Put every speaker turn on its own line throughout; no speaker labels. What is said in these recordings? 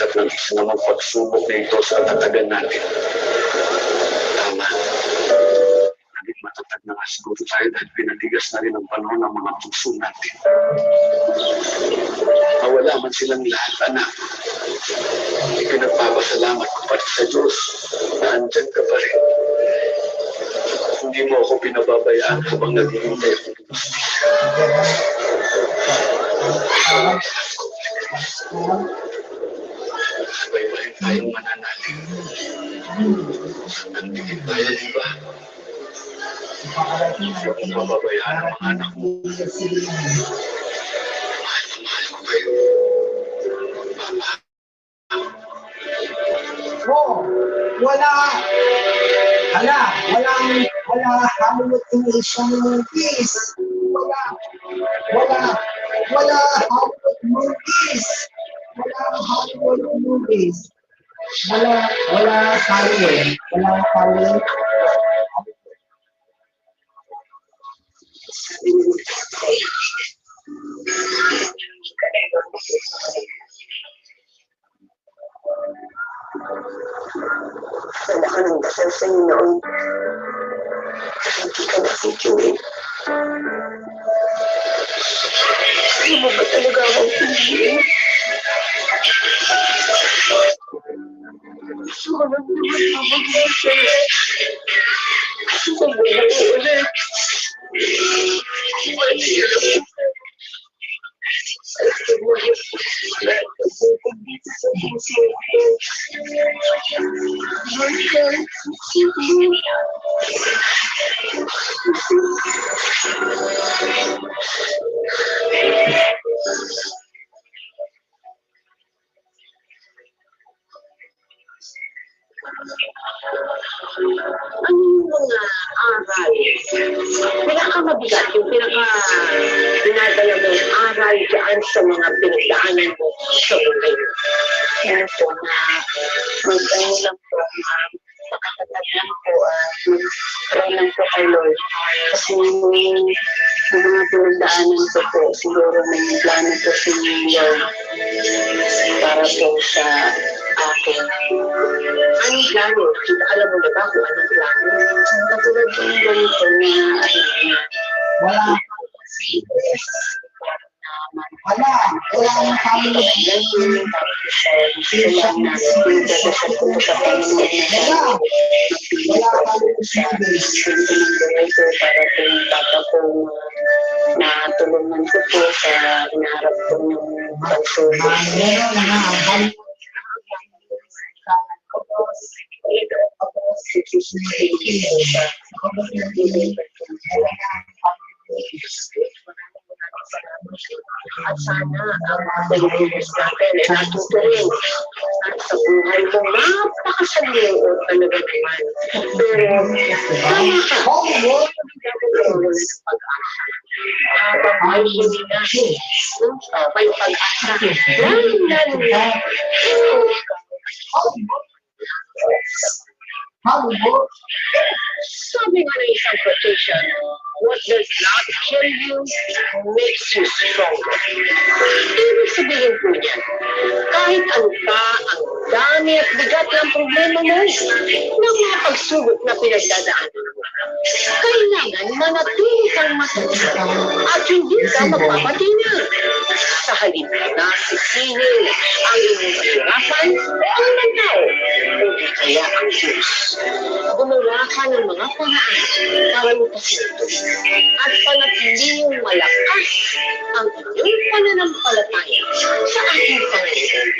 at ng isang pagsubok na ito sa tatagan natin. Tama. Naging matatag na nga siguro tayo dahil pinatigas na rin ang panahon ng mga puso natin. Nawala man silang lahat, anak. Ipinagpapasalamat ko pa sa Diyos na andyan ka pa rin. Hindi mo ako pinababayaan habang naghihintay ako. Sabay-bahin tayong mananalig. Nandikit tayo, di ba? Huwag mong pababayaan ang mga anak mo. Mahal ko kayo. Papa.
Wala Hollywood Asian movies. Wala Hollywood movies. Wala Hollywood.
Wala ka ng dasal sa inyo noon. Hindi ka nakikinig. Ano mo ba talaga akong piliin? Gusto ko lang naman mabagay sa'yo. Gusto ko bumalik ulit. Pwede yun. Wala ka bukod dito sa puso ko. Ang mga aral, pinakamabigat, yung dinadala mong aral dyan sa mga pinagdaanan mo sa buhay. Kaya po na mag-ano lang po, makatatag lang po, mag-pray lang po kay Lord. Kasi yung mga pinagdaanan ko po, siguro may plano po si Lord para po sa akin. Anong plano? Alam mo na ba kung anong plano? Katulad po ng ganito na
Wala ang Hollywood movies.
natulungan ko po sa hinaharap ko ng pagsulong. At sana ang pagbibigas natin ay natutuloy at sa buhay mo napakasalimuot talaga naman. Pero tama ka, habang may hindi na may pag-asa, lalo na sabi nga ng isang quotation, what does not kill you makes you stronger. Ibig sabihin po niyan, kahit ano pa ang dami at bigat ng problema mo, ng mga pagsubok na pinagdadaanan mo, kailangan manatili kang matuto at hindi ka magpapatina. Sa halip na sisingil ang iyong kahirapan o ang ibang tao, hindi kaya ang Diyos. Gumawa ka ng mga paraan para lutasin ito at panatilihing malakas ang iyong pananampalataya sa aking Panginoon.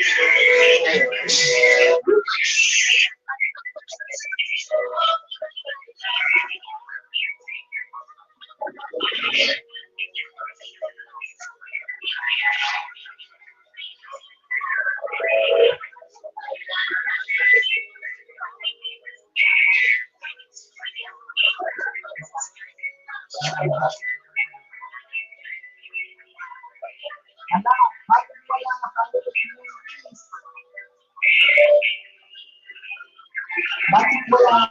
Bakit wala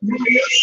Lunes